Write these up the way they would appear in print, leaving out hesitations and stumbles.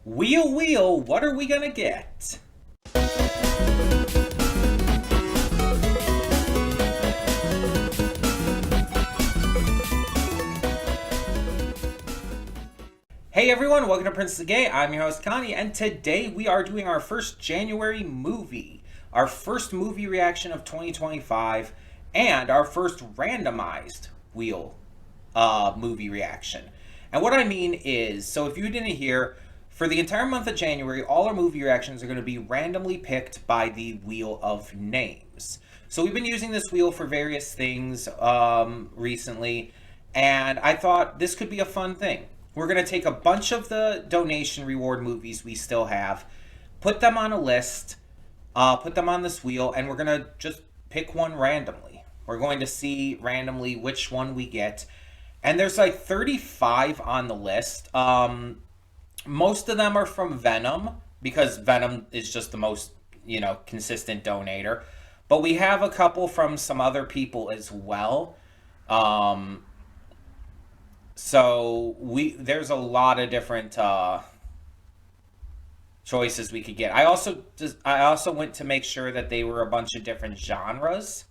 Wheel, wheel, what are we gonna get? Hey everyone, welcome to Prince of the Gay. I'm your host Connie, and today we are doing our first January movie. Our first movie reaction of 2025, and our first randomized wheel movie reaction. And what I mean is, so if you didn't hear, for the entire month of January, all our movie reactions are going to be randomly picked by the Wheel of Names. So we've been using this wheel for various things recently, and I thought this could be a fun thing. We're going to take a bunch of the donation reward movies we still have, put them on a list, put them on this wheel, and we're going to just pick one randomly. We're going to see randomly which one we get. And there's like 35 on the list. Most of them are from Venom, because Venom is just the most, consistent donator. But we have a couple from some other people as well. So there's a lot of different choices we could get. I also went to make sure that they were a bunch of different genres,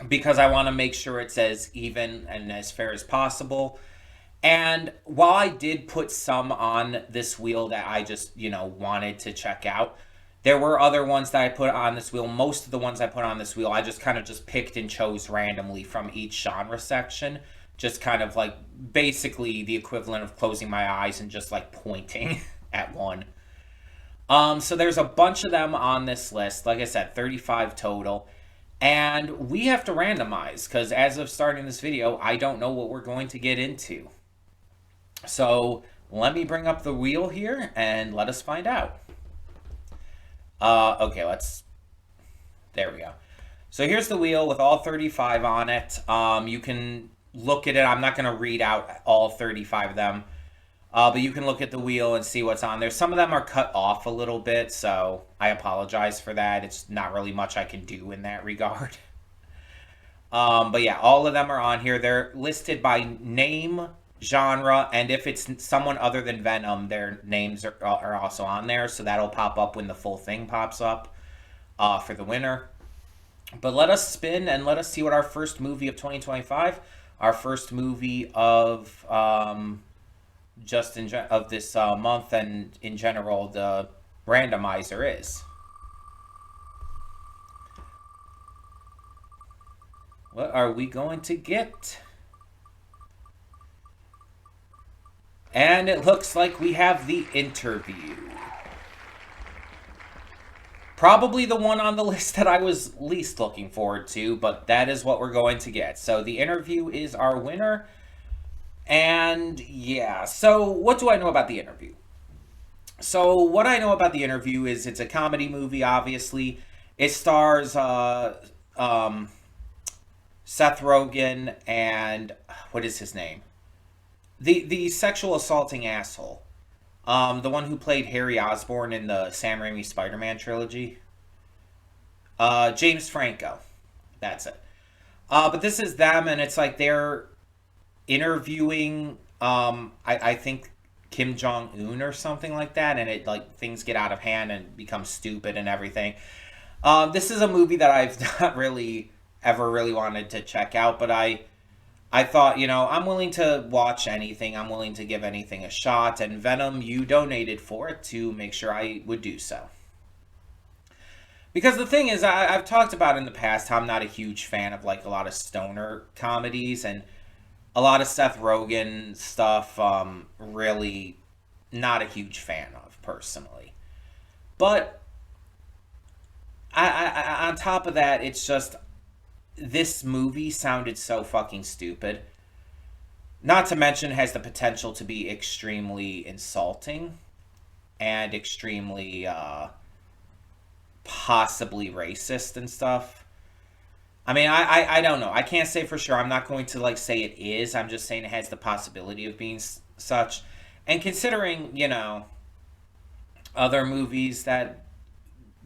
because I want to make sure it's as even and as fair as possible. And while I did put some on this wheel that I just, wanted to check out, there were other ones that I put on this wheel. Most of the ones I put on this wheel, I just kind of just picked and chose randomly from each genre section. Just kind of like basically the equivalent of closing my eyes and just like pointing at one. So there's a bunch of them on this list. Like I said, 35 total. And we have to randomize, because as of starting this video, I don't know what we're going to get into. So let me bring up the wheel here and let us find out. Okay, there we go. So here's the wheel with all 35 on it. You can look at it. I'm not going to read out all 35 of them. But you can look at the wheel and see what's on there. Some of them are cut off a little bit, so I apologize for that. It's not really much I can do in that regard. But yeah, all of them are on here. They're listed by name, genre, and if it's someone other than Venom, their names are also on there. So that'll pop up when the full thing pops up for the winner. But let us spin and let us see what our first movie of 2025, our first movie of of this month and in general the randomizer is. What are we going to get? And it looks like we have The Interview. Probably the one on the list that I was least looking forward to, but that is what we're going to get. So The Interview is our winner. And yeah, so what do I know about The Interview? So what I know about The Interview is it's a comedy movie, obviously. It stars Seth Rogen and what is his name? The sexual assaulting asshole. The one who played Harry Osborn in the Sam Raimi Spider-Man trilogy. James Franco. That's it. But this is them, and it's like they're interviewing I think Kim Jong-un or something like that, and it like things get out of hand and become stupid and everything. This is a movie that I've not really ever really wanted to check out, but I thought, I'm willing to watch anything. I'm willing to give anything a shot, and Venom, you donated for it to make sure I would do so. Because the thing is, I've talked about in the past how I'm not a huge fan of like a lot of stoner comedies, and a lot of Seth Rogen stuff, really not a huge fan of, personally. But I on top of that, it's just, this movie sounded so fucking stupid. Not to mention, it has the potential to be extremely insulting and extremely, possibly racist and stuff. I mean, I don't know. I can't say for sure. I'm not going to, like, say it is. I'm just saying it has the possibility of being such. And considering, other movies that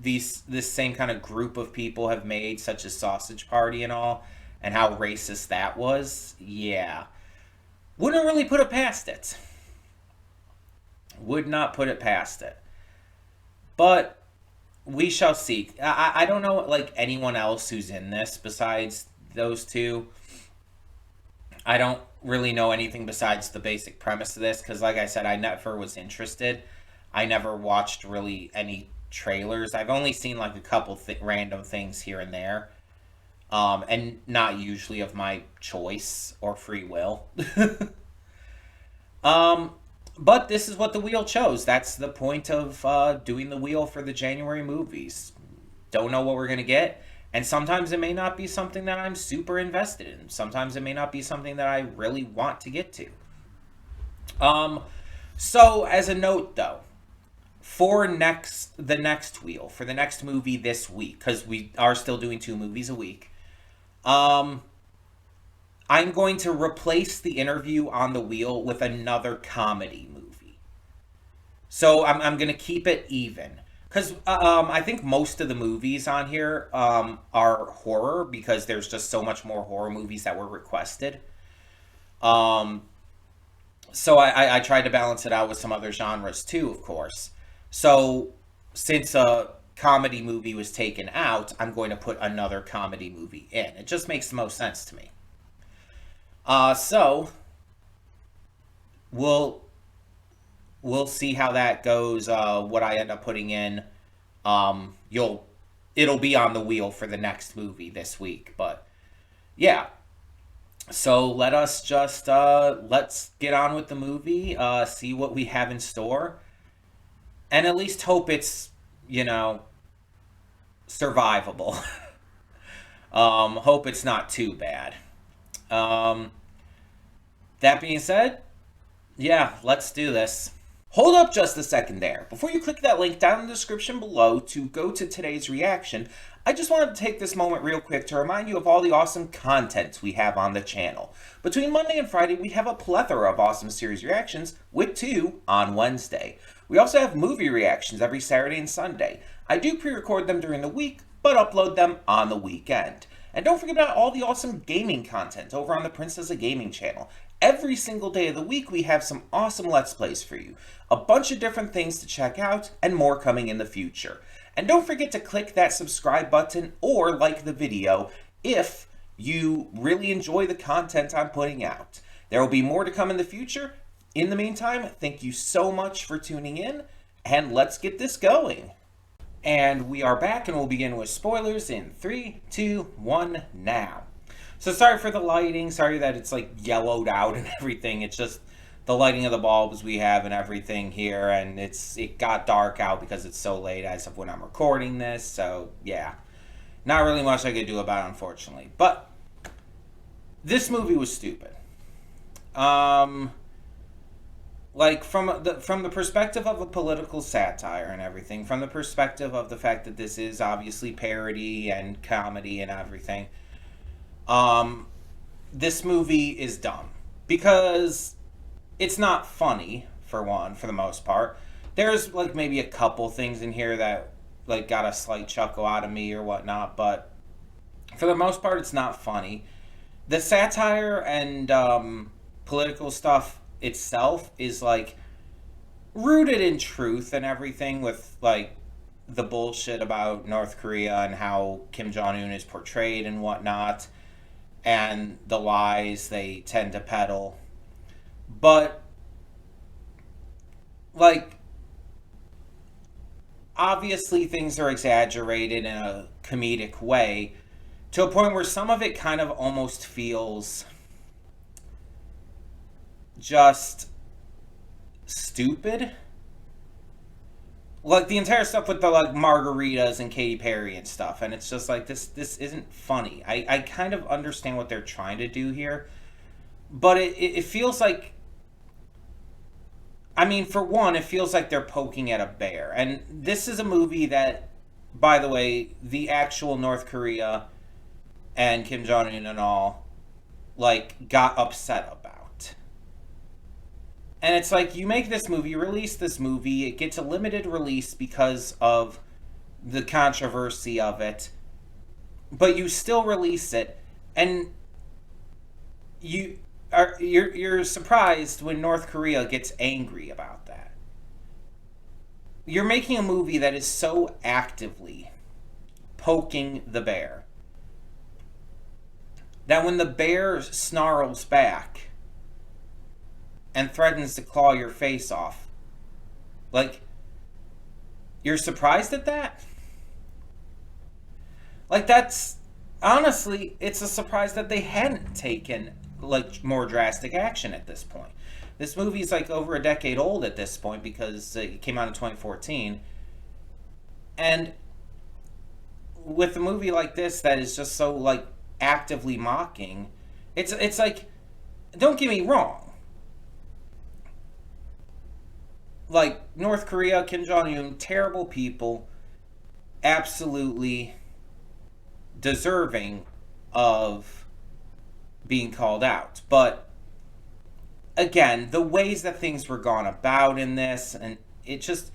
this same kind of group of people have made, such as Sausage Party and all, and how racist that was, yeah. Wouldn't really put it past it. Would not put it past it. But we shall see. I don't know like anyone else who's in this besides those two. I don't really know anything besides the basic premise of this because, like I said, I never was interested. I never watched really any trailers. I've only seen like a couple random things here and there, and not usually of my choice or free will. um, but this is what the wheel chose. That's the point of doing the wheel for the January movies. Don't know what we're gonna get. And sometimes it may not be something that I'm super invested in. Sometimes it may not be something that I really want to get to. Um, so as a note though, for the next wheel, for the next movie this week, because we are still doing 2 movies a week, um, I'm going to replace the interview on the wheel with another comedy movie. So I'm going to keep it even. Because I think most of the movies on here are horror because there's just so much more horror movies that were requested. Um, so I tried to balance it out with some other genres too, of course. So since a comedy movie was taken out, I'm going to put another comedy movie in. It just makes the most sense to me. So we'll we'll see how that goes. What I end up putting in, you'll it'll be on the wheel for the next movie this week. But yeah, so let us just let's get on with the movie. See what we have in store, and at least hope it's survivable. Hope it's not too bad. Um, that being said, yeah, let's do this. Hold up just a second there. Before you click that link down in the description below to go to today's reaction, I just wanted to take this moment real quick to remind you of all the awesome content we have on the channel. Between Monday and Friday, we have a plethora of awesome series reactions, with 2 on Wednesday. We also have movie reactions every Saturday and Sunday. I do pre-record them during the week, but upload them on the weekend. And don't forget about all the awesome gaming content over on the Princess of Gaming channel. Every single day of the week, we have some awesome Let's Plays for you. A bunch of different things to check out, and more coming in the future. And don't forget to click that subscribe button or like the video if you really enjoy the content I'm putting out. There will be more to come in the future. In the meantime, thank you so much for tuning in, and let's get this going. And we are back, and we'll begin with spoilers in 3, 2, 1, now. So sorry for the lighting, sorry that it's like yellowed out and everything. It's just the lighting of the bulbs we have and everything here, and it got dark out because it's so late as of when I'm recording this. So yeah, not really much I could do about it, unfortunately. But this movie was stupid. Like from the perspective of a political satire and everything, from the perspective of the fact that this is obviously parody and comedy and everything, this movie is dumb because it's not funny, for one, for the most part. There's like maybe a couple things in here that like got a slight chuckle out of me or whatnot, but for the most part it's not funny. The satire and political stuff itself is like rooted in truth and everything, with like the bullshit about North Korea and how Kim Jong-un is portrayed and whatnot, and the lies they tend to peddle. But like obviously things are exaggerated in a comedic way to a point where some of it kind of almost feels just stupid. Like the entire stuff with the like margaritas and Katy Perry and stuff, and it's just like this isn't funny. I kind of understand what they're trying to do here, but it feels like, I mean, for one, it feels like they're poking at a bear. And this is a movie that, by the way, the actual North Korea and Kim Jong-un and all like got upset about. And it's like, you make this movie, you release this movie, it gets a limited release because of the controversy of it, but you still release it, and you're surprised when North Korea gets angry about that. you're making a movie that is so actively poking the bear that when the bear snarls back and threatens to claw your face off, like, you're surprised at that? Like, that's, honestly, it's a surprise that they hadn't taken, like, more drastic action at this point. This movie's, like, over a decade old at this point because it came out in 2014. And with a movie like this that is just so, like, actively mocking, it's like, don't get me wrong. Like, North Korea, Kim Jong-un, terrible people, absolutely deserving of being called out. But, again, the ways that things were gone about in this, and it just...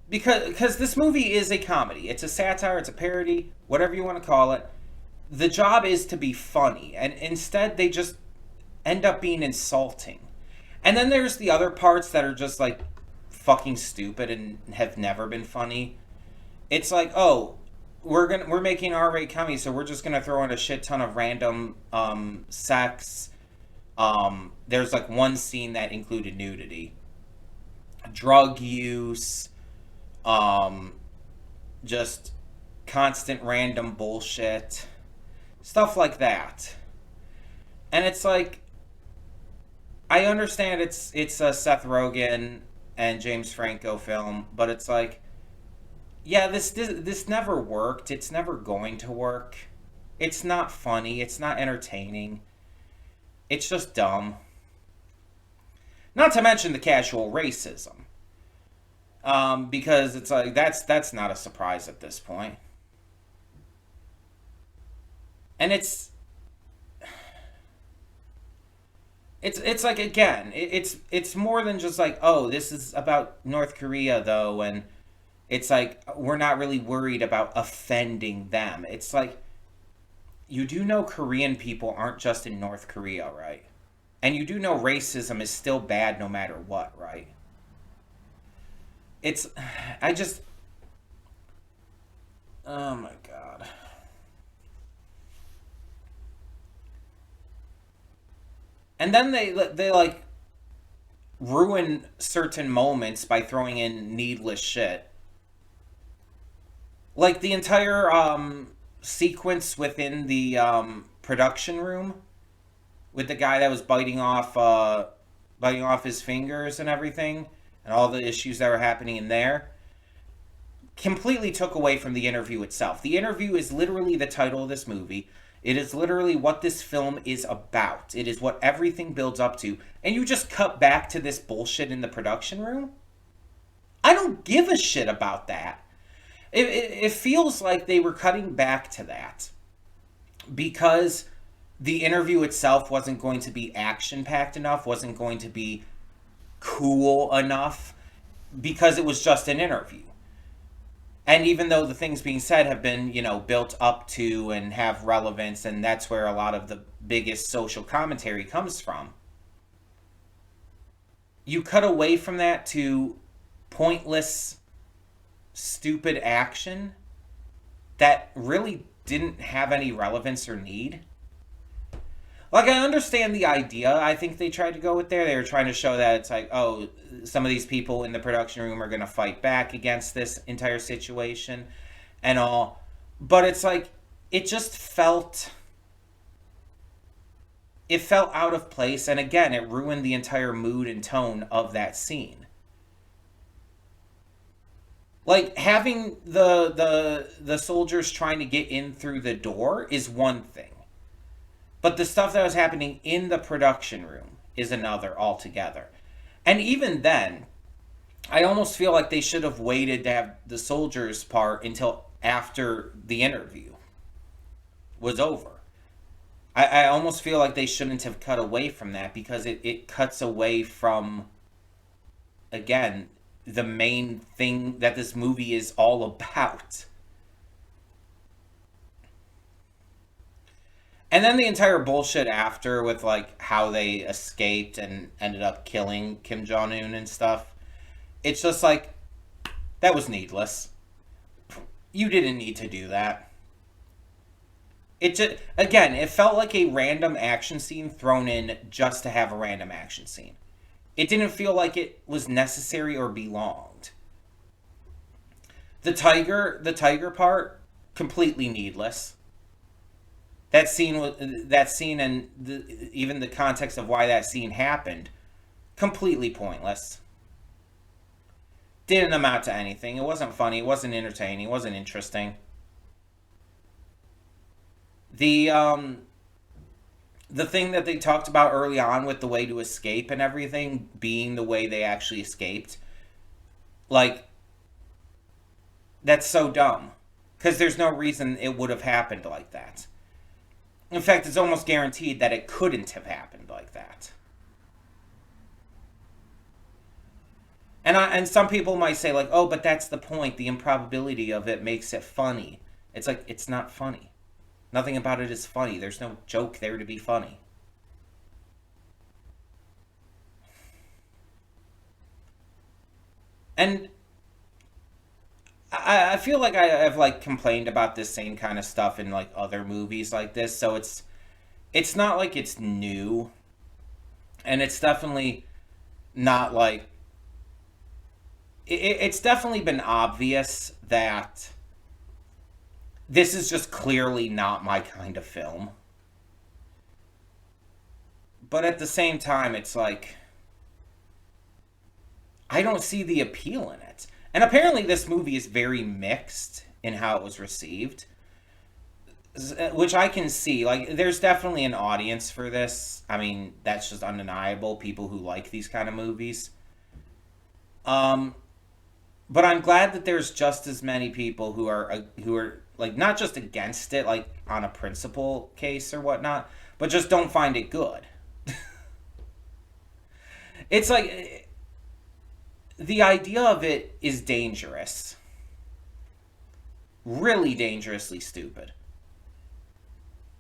Because this movie is a comedy. It's a satire, it's a parody, whatever you want to call it. The job is to be funny, and instead they just end up being insulting. And then there's the other parts that are just, like, fucking stupid and have never been funny. It's like, oh, we're making R-rated comedy, so we're just gonna throw in a shit ton of random sex. There's, like, one scene that included nudity, drug use, just constant random bullshit, stuff like that. And it's like, I understand it's a Seth Rogen and James Franco film, but it's like, yeah, this never worked. It's never going to work. It's not funny. It's not entertaining. It's just dumb. Not to mention the casual racism. Because it's like, that's not a surprise at this point. And it's like, again, it's more than just like, oh, this is about North Korea though, and it's like, we're not really worried about offending them. It's like, you do know Korean people aren't just in North Korea, right? And you do know racism is still bad no matter what, right? Oh my god. And then they like ruin certain moments by throwing in needless shit. Like the entire sequence within the production room with the guy that was biting off his fingers and everything, and all the issues that were happening in there, completely took away from the interview itself. The interview is literally the title of this movie. It is literally what this film is about. It is what everything builds up to. And you just cut back to this bullshit in the production room? I don't give a shit about that. It feels like they were cutting back to that because the interview itself wasn't going to be action-packed enough, wasn't going to be cool enough, because it was just an interview. And even though the things being said have been, built up to and have relevance, and that's where a lot of the biggest social commentary comes from, you cut away from that to pointless, stupid action that really didn't have any relevance or need. Like, I understand the idea I think they tried to go with there. They were trying to show that it's like, oh, some of these people in the production room are going to fight back against this entire situation and all. But it's like, it just felt... It felt out of place, and again, it ruined the entire mood and tone of that scene. Like, having the soldiers trying to get in through the door is one thing. But the stuff that was happening in the production room is another altogether. And even then, I almost feel like they should have waited to have the soldiers part until after the interview was over. I almost feel like they shouldn't have cut away from that, because it cuts away from, again, the main thing that this movie is all about. And then the entire bullshit after with, like, how they escaped and ended up killing Kim Jong-un and stuff. It's just like, That was needless. You didn't need to do that. It just, again, it felt like a random action scene thrown in just to have a random action scene. It didn't feel like it was necessary or belonged. The tiger part, completely needless. That scene and even the context of why that scene happened, completely pointless. Didn't amount to anything. It wasn't funny. It wasn't entertaining. It wasn't interesting. The thing that they talked about early on with the way to escape and everything being the way they actually escaped, like, that's so dumb. Because there's no reason it would have happened like that. In fact, it's almost guaranteed that it couldn't have happened like that. And some people might say, like, oh, but that's the point. The improbability of it makes it funny. It's like, it's not funny. Nothing about it is funny. There's no joke there to be funny. And I feel like I've like complained about this same kind of stuff in like other movies like this, so it's not like it's new, and it's definitely not like it's definitely been obvious that this is just clearly not my kind of film. But at the same time, it's like I don't see the appeal in it. And apparently this movie is very mixed in how it was received, which I can see. Like, there's definitely an audience for this. I mean, that's just undeniable. People who like these kind of movies. Um, but I'm glad that there's just as many people who are like not just against it, like on a principle case or whatnot, but just don't find it good. It's like the idea of it is dangerous, really dangerously stupid,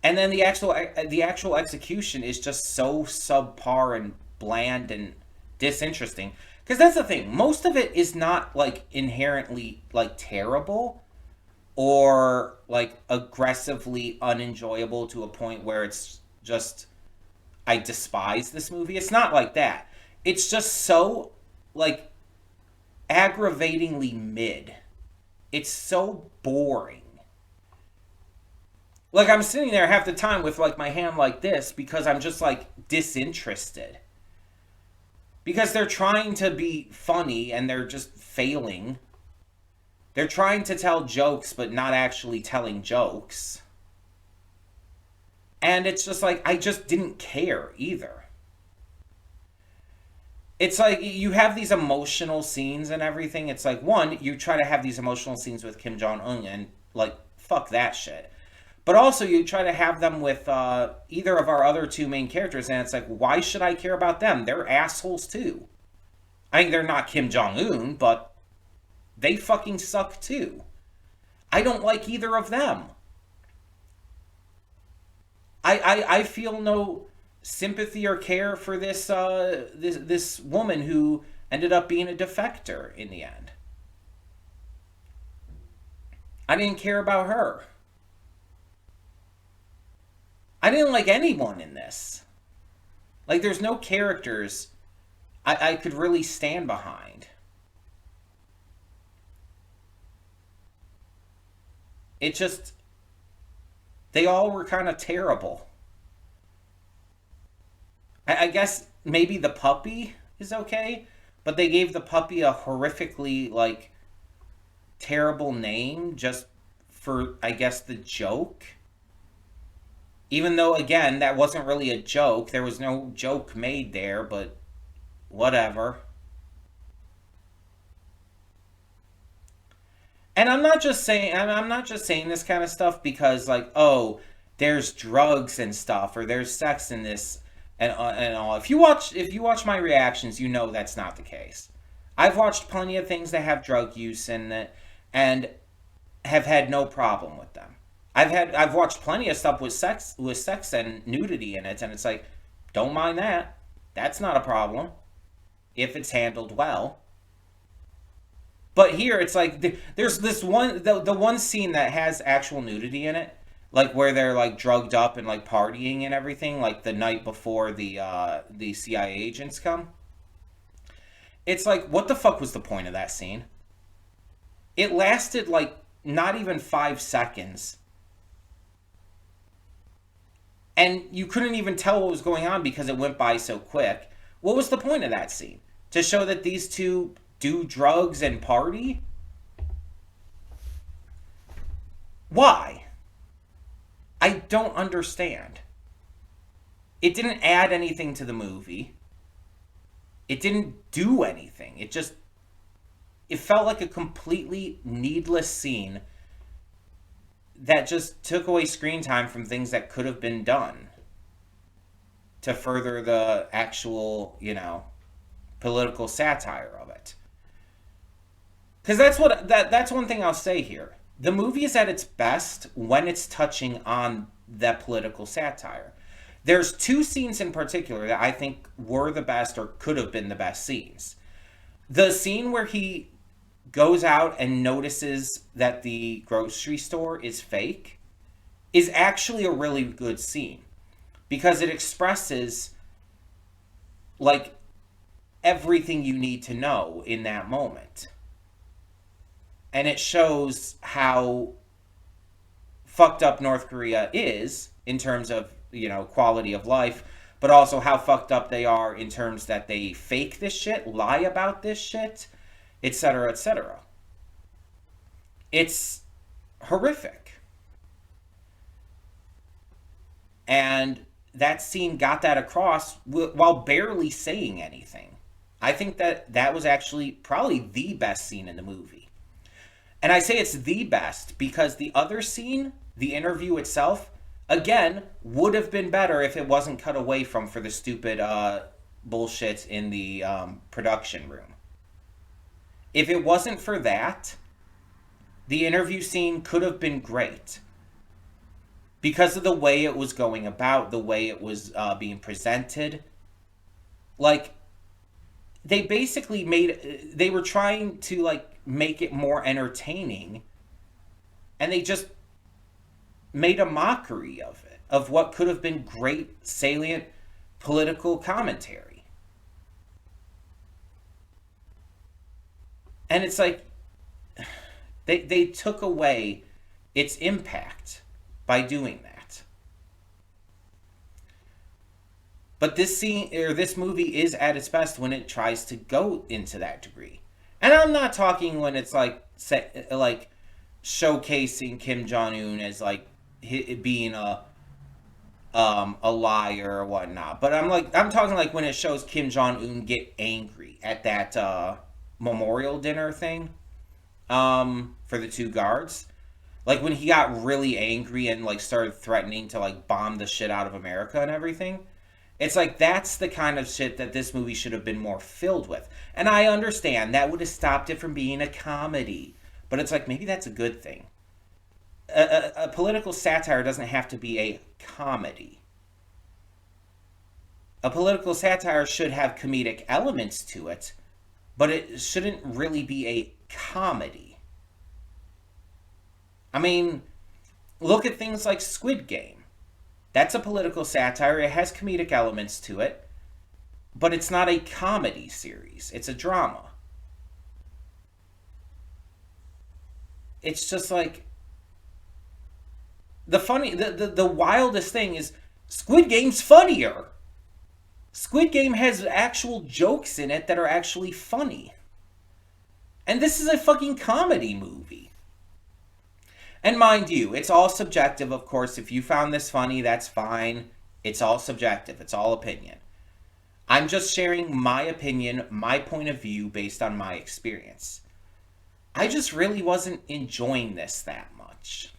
and then the actual execution is just so subpar and bland and disinteresting. Because that's the thing, most of it is not like inherently like terrible or like aggressively unenjoyable to a point where it's just I despise this movie. It's not like that. It's just so like aggravatingly mid. It's so boring. Like, I'm sitting there half the time with like my hand like this because I'm just like disinterested. Because they're trying to be funny and they're just failing. They're trying to tell jokes but not actually telling jokes. And it's just like I just didn't care either. It's like you have these emotional scenes and everything. It's like, one, you try to have these emotional scenes with Kim Jong-un and like fuck that shit. But also you try to have them with either of our other two main characters, and it's like, why should I care about them? They're assholes too. I mean, they're not Kim Jong-un, but they fucking suck too. I don't like either of them. I feel no sympathy or care for this woman who ended up being a defector in the end. I didn't care about her. I didn't like anyone in this. Like, there's no characters I could really stand behind. It just... They all were kind of terrible. I guess maybe the puppy is okay, but they gave the puppy a horrifically, like, terrible name just for, I guess, the joke. Even though, again, that wasn't really a joke. There was no joke made there, but whatever. And I'm not just saying this kind of stuff because, like, oh, there's drugs and stuff, or there's sex in this and all. If you watch my reactions, you know that's not the case. I've watched plenty of things that have drug use in it and have had no problem with them. I've watched plenty of stuff with sex and nudity in it, and it's like, don't mind that. That's not a problem if it's handled well. But here it's like there's this one the one scene that has actual nudity in it, like where they're like drugged up and like partying and everything, like the night before the CIA agents come. It's like, what the fuck was the point of that scene? It lasted like not even 5 seconds, and you couldn't even tell what was going on because it went by so quick. What was the point of that scene? To show that these two do drugs and party? Why? I don't understand. It didn't add anything to the movie. It didn't do anything. It felt like a completely needless scene that just took away screen time from things that could have been done to further the actual, political satire of it. Because that's one thing I'll say here. The movie is at its best when it's touching on that political satire. There's two scenes in particular that I think were the best or could have been the best scenes. The scene where he goes out and notices that the grocery store is fake is actually a really good scene because it expresses like everything you need to know in that moment. And it shows how fucked up North Korea is in terms of, quality of life, but also how fucked up they are in terms that they fake this shit, lie about this shit, etc., etc. It's horrific. And that scene got that across while barely saying anything. I think that was actually probably the best scene in the movie. And I say it's the best because the other scene, the interview itself, again, would have been better if it wasn't cut away from for the stupid bullshit in the production room. If it wasn't for that, the interview scene could have been great. Because of the way it was going about, the way it was being presented. Like, they basically they were trying to, like, make it more entertaining. And they just made a mockery of it, of what could have been great, salient political commentary. And it's like, they took away its impact by doing that. But this movie is at its best when it tries to go into that degree. And I'm not talking when it's like showcasing Kim Jong-un as like being a liar or whatnot. But I'm talking like when it shows Kim Jong-un get angry at that memorial dinner thing for the two guards. Like when he got really angry and like started threatening to like bomb the shit out of America and everything. It's like that's the kind of shit that this movie should have been more filled with. And I understand that would have stopped it from being a comedy. But it's like maybe that's a good thing. A political satire doesn't have to be a comedy. A political satire should have comedic elements to it, but it shouldn't really be a comedy. I mean, look at things like Squid Game. That's a political satire. It has comedic elements to it, but it's not a comedy series. It's a drama. It's just like the wildest thing is Squid Game's funnier. Squid Game has actual jokes in it that are actually funny. And this is a fucking comedy movie. And mind you, it's all subjective, of course. If you found this funny, that's fine. It's all subjective. It's all opinion. I'm just sharing my opinion, my point of view based on my experience. I just really wasn't enjoying this that much.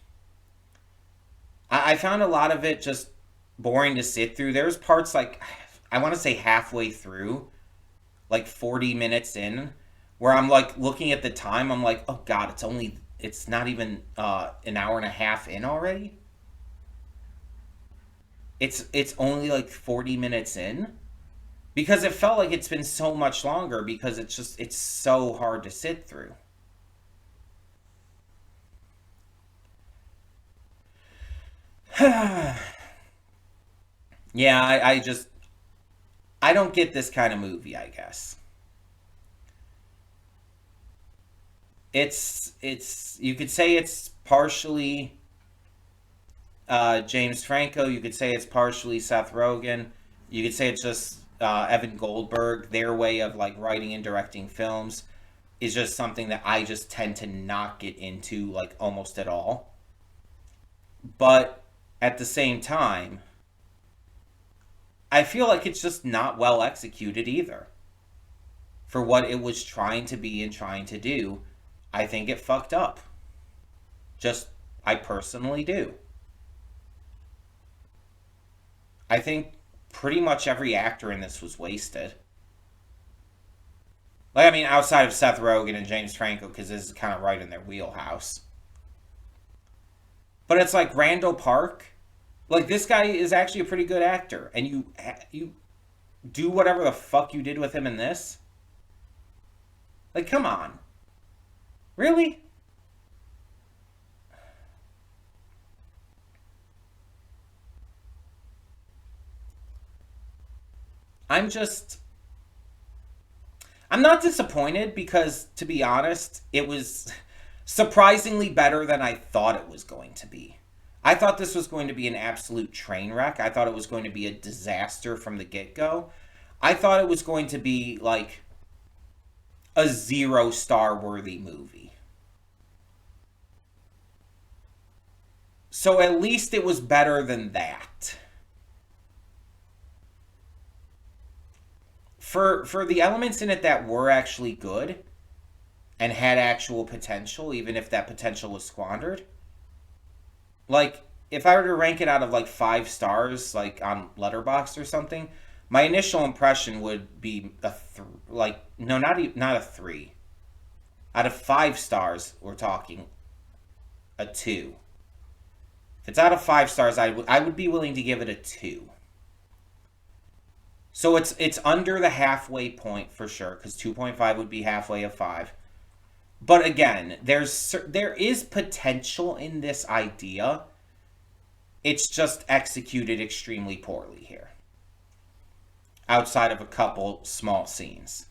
I found a lot of it just boring to sit through. There's parts like, I want to say halfway through, like 40 minutes in, where I'm like looking at the time, I'm like, oh God, it's not even an hour and a half in already. It's only like 40 minutes in. Because it felt like it's been so much longer because it's so hard to sit through. Yeah, I don't get this kind of movie, I guess. It's you could say it's partially James Franco. You could say it's partially Seth Rogen. You could say it's just Evan Goldberg. Their way of like writing and directing films is just something that I just tend to not get into like almost at all. But at the same time, I feel like it's just not well executed either for what it was trying to be and trying to do. I think it fucked up. Just, I personally do. I think pretty much every actor in this was wasted. Like, I mean, outside of Seth Rogen and James Franco, because this is kind of right in their wheelhouse. But it's like Randall Park. Like, this guy is actually a pretty good actor, and you do whatever the fuck you did with him in this. Like, come on, really? I'm just I'm not disappointed because, to be honest, it was surprisingly better than I thought it was going to be. I thought this was going to be an absolute train wreck. I thought it was going to be a disaster from the get go. I thought it was going to be like a 0 star worthy movie. So at least it was better than that. For the elements in it that were actually good and had actual potential, even if that potential was squandered, like if I were to rank it out of like 5 stars, like on Letterboxd or something, my initial impression would be like no, not a 3. Out of 5 stars, we're talking a 2. If it's out of 5 stars, I would be willing to give it a 2. So it's under the halfway point for sure, because 2.5 would be halfway of 5. But again, there is potential in this idea. It's just executed extremely poorly here, outside of a couple small scenes.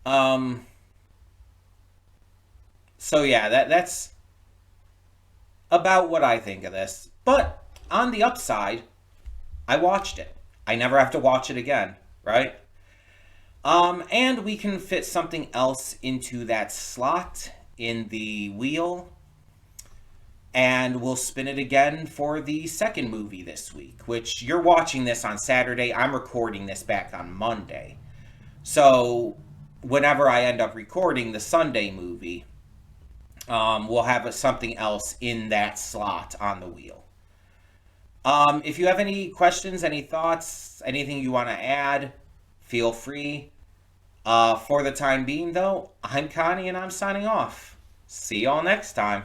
Um. So yeah, that's about what I think of this. But on the upside, I watched it. I never have to watch it again, right? And we can fit something else into that slot in the wheel, and we'll spin it again for the second movie this week, which you're watching this on Saturday. I'm recording this back on Monday. So whenever I end up recording the Sunday movie, we'll have something else in that slot on the wheel. If you have any questions, any thoughts, anything you want to add, feel free. For the time being, though, I'm Connie and I'm signing off. See y'all next time.